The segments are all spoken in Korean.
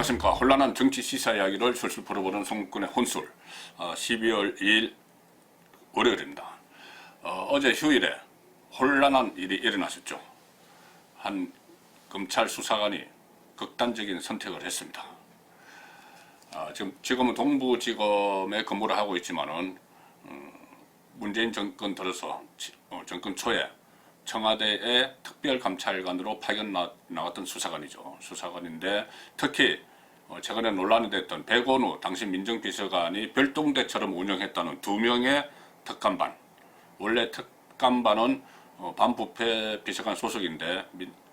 안녕하십니까. 혼란한 정치 시사 이야기를 술술 풀어보는 송국근의 혼술. 12월 2일 월요일입니다. 어제 휴일에 혼란한 일이 일어났었죠. 한 검찰 수사관이 극단적인 선택을 했습니다. 지금은 동부지검에 근무를 하고 있지만은 문재인 정권 들어서 정권 초에 청와대의 특별감찰관으로 파견 나왔던 수사관이죠. 수사관인데 특히 최근에 논란이 됐던 백원우 당시 민정비서관이 별동대처럼 운영했다는 2명의 특감반. 원래 특감반은 반부패 비서관 소속인데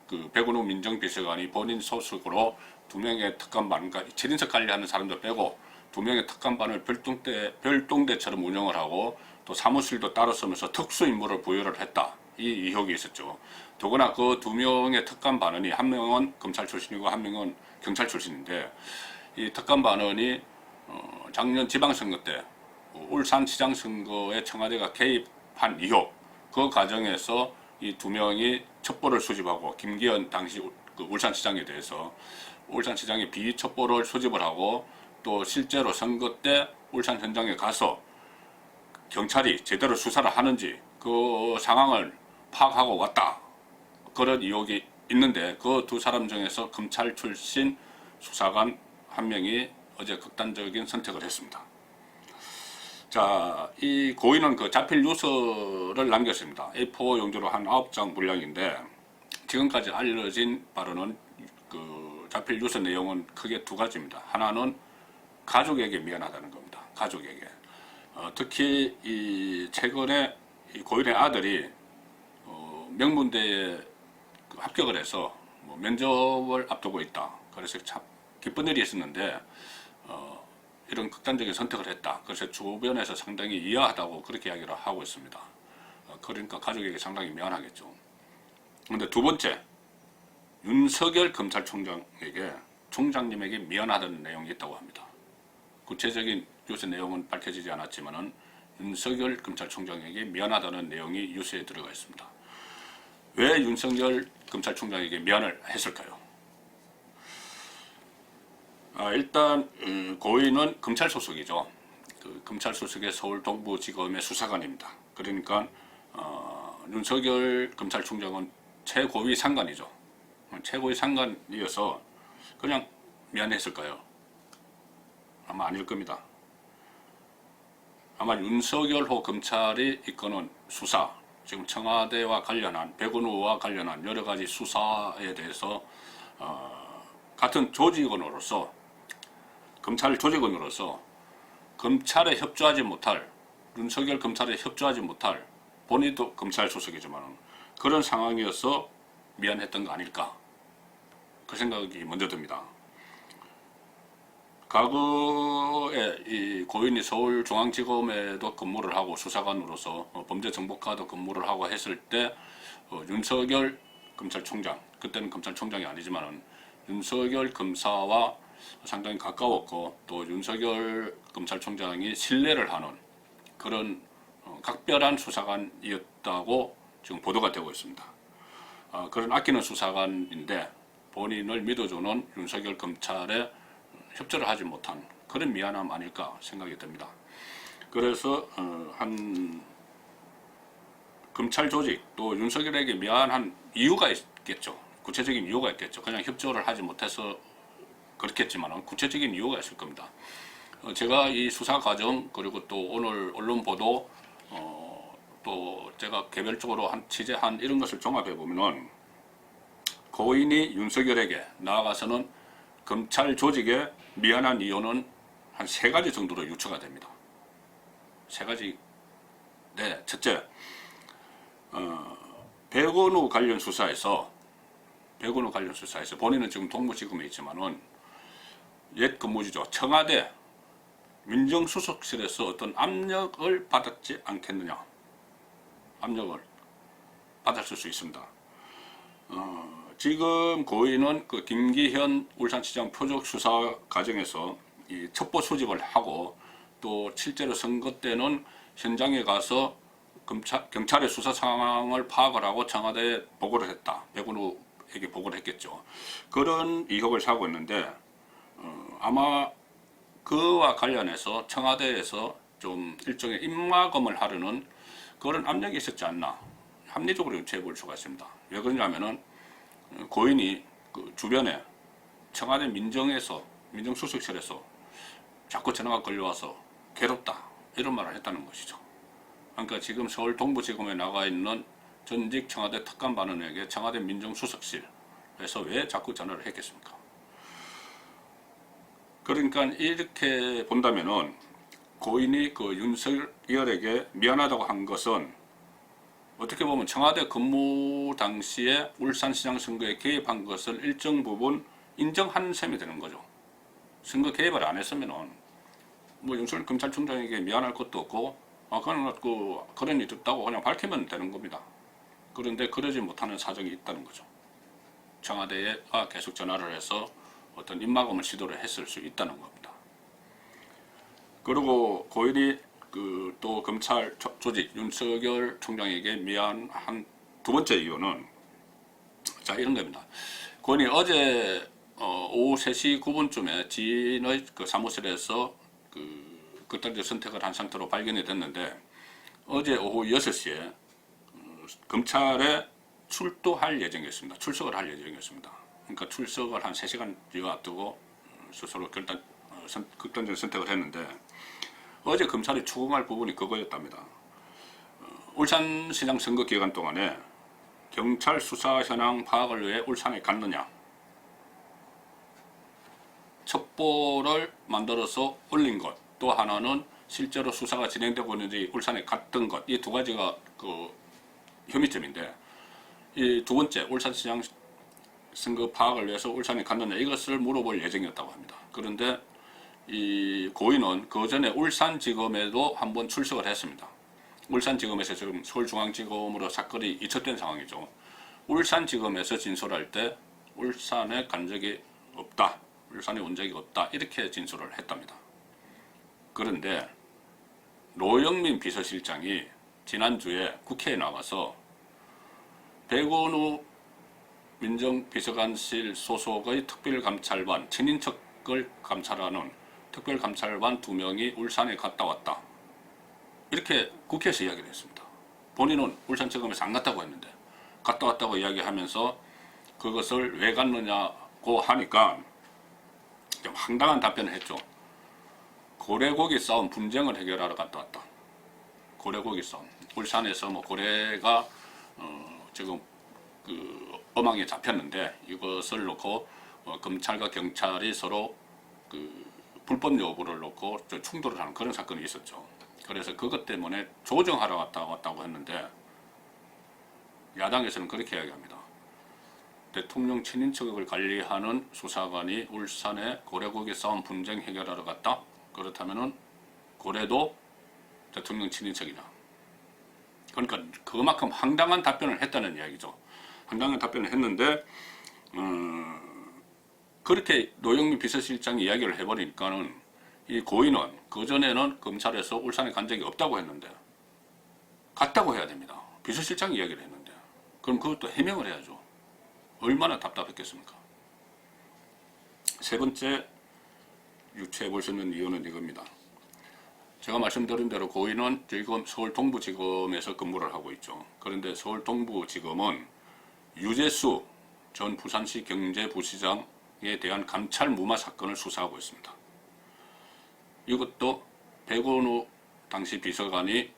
그 백원우 민정비서관이 본인 소속으로 2명의 특감반, 그러니까 7인석 관리하는 사람들 빼고 2명의 특감반을 별동대처럼 운영을 하고 또 사무실도 따로 쓰면서 특수임무를 부여를 했다. 이 의혹이 있었죠. 더구나 그 2명의 특감반원이 한 명은 검찰 출신이고 한 명은 경찰 출신인데 이 특감반원이 작년 지방선거 때 울산시장 선거에 청와대가 개입한 의혹, 그 과정에서 이 2명이 첩보를 수집하고 김기현 당시 그 울산시장에 대해서 울산시장의 비첩보를 수집을 하고 또 실제로 선거 때 울산 현장에 가서 경찰이 제대로 수사를 하는지 그 상황을 파악하고 왔다. 그런 의혹이 있는데 그 두 사람 중에서 검찰 출신 수사관 한 명이 어제 극단적인 선택을 했습니다. 자, 이 고인은 그 자필 유서를 남겼습니다. A4 용지로 한 9장 분량인데 지금까지 알려진 바로는 그 자필 유서 내용은 크게 2가지입니다. 하나는 가족에게 미안하다는 겁니다. 가족에게. 특히 이 최근에 이 고인의 아들이 명문대에 합격을 해서 면접을 앞두고 있다. 그래서 참 기쁜 일이 있었는데 이런 극단적인 선택을 했다. 그래서 주변에서 상당히 이해하다고 그렇게 이야기를 하고 있습니다. 그러니까 가족에게 상당히 미안하겠죠. 그런데 두 번째, 윤석열 검찰총장에게 총장님에게 미안하다는 내용이 있다고 합니다. 구체적인 유서 내용은 밝혀지지 않았지만은 윤석열 검찰총장에게 미안하다는 내용이 유서에 들어가 있습니다. 왜 윤석열 검찰총장에게 미안을 했을까요? 일단 고인은 검찰 소속이죠. 그 검찰 소속의 서울 동부지검의 수사관입니다. 그러니까 윤석열 검찰총장은 최고위 상관이죠. 최고위 상관이어서 그냥 미안했을까요? 아마 아닐 겁니다. 아마 윤석열호 검찰이 이끄는 수사, 지금 청와대와 관련한 백운우와 관련한 여러 가지 수사에 대해서 같은 조직원으로서 검찰 조직원으로서 검찰에 협조하지 못할 윤석열 검찰에 협조하지 못할 본인도 검찰 소속이지만 그런 상황이어서 미안했던 거 아닐까 그 생각이 먼저 듭니다. 과거에 이 고인이 서울중앙지검에도 근무를 하고 수사관으로서 범죄정보과도 근무를 하고 했을 때 윤석열 검찰총장, 그때는 검찰총장이 아니지만은 윤석열 검사와 상당히 가까웠고 또 윤석열 검찰총장이 신뢰를 하는 그런 각별한 수사관이었다고 지금 보도가 되고 있습니다. 그런 아끼는 수사관인데 본인을 믿어주는 윤석열 검찰의 협조를 하지 못한 그런 미안함 아닐까 생각이 듭니다. 그래서 한 검찰 조직 또 윤석열에게 미안한 이유가 있겠죠. 구체적인 이유가 있겠죠. 그냥 협조를 하지 못해서 그렇겠지만 구체적인 이유가 있을 겁니다. 제가 이 수사 과정 그리고 또 오늘 언론 보도 또 제가 개별적으로 취재한 이런 것을 종합해 보면은 고인이 윤석열에게 나아가서는 검찰 조직에 미안한 이유는 한 3가지 정도로 유추가 됩니다. 3가지. 네, 첫째, 백원우 관련 수사에서 본인은 지금 동부지검에 있지만은 옛 근무지죠. 청와대 민정수석실에서 어떤 압력을 받았지 않겠느냐. 압력을 받았을 수 있습니다. 지금 고인은 그 김기현 울산시장 표적 수사 과정에서 이 첩보 수집을 하고 또 실제로 선거 때는 현장에 가서 경찰의 수사 상황을 파악을 하고 청와대에 보고를 했다. 백운우에게 보고를 했겠죠. 그런 의혹을 사고 있는데 아마 그와 관련해서 청와대에서 좀 일종의 입막음을 하려는 그런 압력이 있었지 않나 합리적으로 유추해 볼 수가 있습니다. 왜 그러냐면은 고인이 그 주변에 청와대 민정수석실에서 자꾸 전화가 걸려와서 괴롭다 이런 말을 했다는 것이죠. 그러니까 지금 서울 동부지검에 나가 있는 전직 청와대 특감반원에게 청와대 민정수석실에서 왜 자꾸 전화를 했겠습니까? 그러니까 이렇게 본다면은 고인이 그 윤석열에게 미안하다고 한 것은 어떻게 보면 청와대 근무 당시에 울산시장 선거에 개입한 것을 일정 부분 인정한 셈이 되는 거죠. 선거 개입을 안 했으면은 뭐 윤석열 검찰총장에게 미안할 것도 없고 그건 그런 일이 없다고 그냥 밝히면 되는 겁니다. 그런데 그러지 못하는 사정이 있다는 거죠. 청와대에 계속 전화를 해서 어떤 입막음을 시도를 했을 수 있다는 겁니다. 그리고 고인이 또 검찰 조직 윤석열 총장에게 미안한 두 번째 이유는 자 이런 겁니다. 고인이 어제 오후 3시 9분쯤에 지인의 그 사무실에서 극단적 선택을 한 상태로 발견이 됐는데 어제 오후 6시에 검찰에 출석을 할 예정이었습니다. 그러니까 출석을 한 3시간 앞두고 스스로 극단적 선택을 했는데 어제 검찰이 추궁할 부분이 그거였답니다. 울산시장 선거 기간 동안에 경찰 수사 현황 파악을 위해 울산에 갔느냐, 첩보를 만들어서 올린 것, 또 하나는 실제로 수사가 진행되고 있는지 울산에 갔던 것, 이 두 가지가 그 혐의점인데 이 두 번째 울산시장 선거 파악을 위해서 울산에 갔느냐 이것을 물어볼 예정이었다고 합니다. 그런데 이 고인은 그 전에 울산지검에도 한번 출석을 했습니다. 울산지검에서 지금 서울중앙지검으로 사건이 이첩된 상황이죠. 울산지검에서 진술할 때 울산에 간 적이 없다, 울산에 온 적이 없다 이렇게 진술을 했답니다. 그런데 노영민 비서실장이 지난주에 국회에 나와서 백원우 민정비서관실 소속의 특별감찰반 친인척을 감찰하는 특별감찰반 2명이 울산에 갔다 왔다 이렇게 국회에서 이야기를 했습니다. 본인은 울산지검에서 안 갔다고 했는데 갔다 왔다고 이야기하면서 그것을 왜 갔느냐고 하니까 좀 황당한 답변을 했죠. 고래고기 싸움 분쟁을 해결하러 갔다 왔다. 고래고기 싸움. 울산에서 뭐 고래가 지금 어망에 잡혔는데 이것을 놓고 검찰과 경찰이 서로 불법 여부를 놓고 충돌을 하는 그런 사건이 있었죠. 그래서 그것 때문에 조정하러 갔다 왔다고 했는데 야당에서는 그렇게 이야기합니다. 대통령 친인척을 관리하는 수사관이 울산에 고래고기 싸움 분쟁 해결하러 갔다? 그렇다면은 고래도 대통령 친인척이냐? 그러니까 그만큼 황당한 답변을 했다는 이야기죠. 황당한 답변을 했는데 그렇게 노영민 비서실장이 이야기를 해버리니까는 이 고인은 그전에는 검찰에서 울산에 간 적이 없다고 했는데 갔다고 해야 됩니다. 비서실장이 이야기를 했는데 그럼 그것도 해명을 해야죠. 얼마나 답답했겠습니까? 세 번째 유추해 볼 수 있는 이유는 이겁니다. 제가 말씀드린 대로 고인은 지금 서울 동부지검에서 근무를 하고 있죠. 그런데 서울 동부지검은 유재수 전 부산시 경제부시장에 대한 감찰 무마 사건을 수사하고 있습니다. 이것도 백원우 당시 비서관이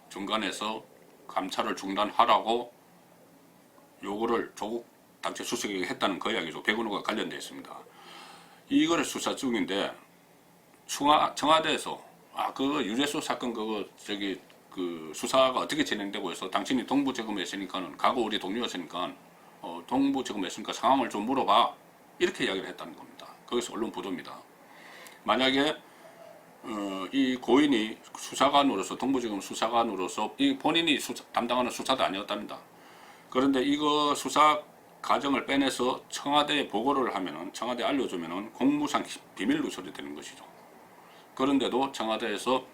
중간에서 감찰을 중단하라고 요구를 조국 당시 수석에게 했다는 그 이야기죠. 백원우가 관련되어 있습니다. 이거를 수사 중인데 청와대에서 그 유재수 사건 수사가 어떻게 진행되고 있어? 당신이 동부지검에 있으니까는 과거 우리 동료였으니까 동부지검에 있으니까 상황을 좀 물어봐 이렇게 이야기를 했다는 겁니다. 거기서 언론 보도입니다. 만약에 이 고인이 수사관으로서 동부지검 수사관으로서 이 본인이 담당하는 수사도 아니었답니다. 그런데 이거 수사 과정을 빼내서 청와대에 보고를 하면은 청와대에 알려주면은 공무상 비밀 누설이 되는 것이죠. 그런데도 청와대에서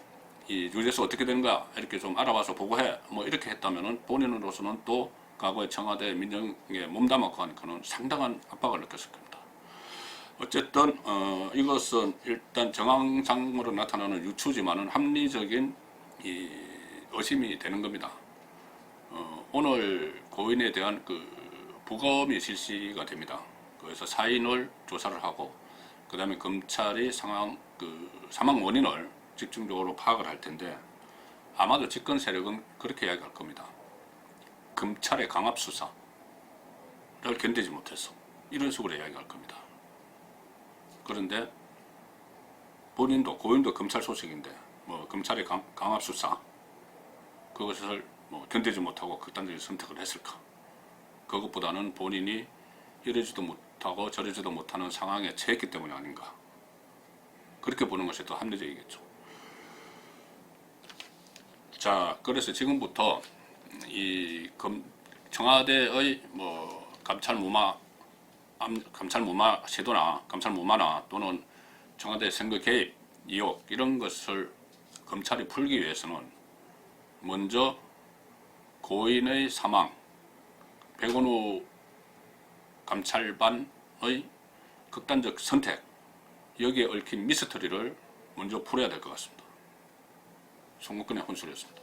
이 유재수 어떻게 된 거야 이렇게 좀 알아봐서 보고해 뭐 이렇게 했다면은 본인으로서는 또 과거에 청와대 민정에 몸담았고 하니까는 상당한 압박을 느꼈을 겁니다. 어쨌든 이것은 일단 정황상으로 나타나는 유추지만은 합리적인 이 의심이 되는 겁니다. 오늘 고인에 대한 그 부검이 실시가 됩니다. 그래서 사인을 조사를 하고 그 다음에 검찰이 사망 원인을 집중적으로 파악을 할 텐데 아마도 집권 세력은 그렇게 이야기할 겁니다. 검찰의 강압 수사를 견디지 못해서 이런 식으로 이야기할 겁니다. 그런데 고인도 검찰 소속인데 뭐 검찰의 강압 수사 그것을 뭐 견디지 못하고 극단적인 선택을 했을까? 그것보다는 본인이 이러지도 못하고 저러지도 못하는 상황에 처했기 때문이 아닌가? 그렇게 보는 것이 더 합리적이겠죠. 자, 그래서 지금부터 이 청와대의 뭐 감찰 무마 시도나 감찰 무마나 또는 청와대 선거 개입 의혹 이런 것을 검찰이 풀기 위해서는 먼저 고인의 사망, 백운우 감찰반의 극단적 선택 여기에 얽힌 미스터리를 먼저 풀어야 될 것 같습니다. 송국근의 혼술이었습니다.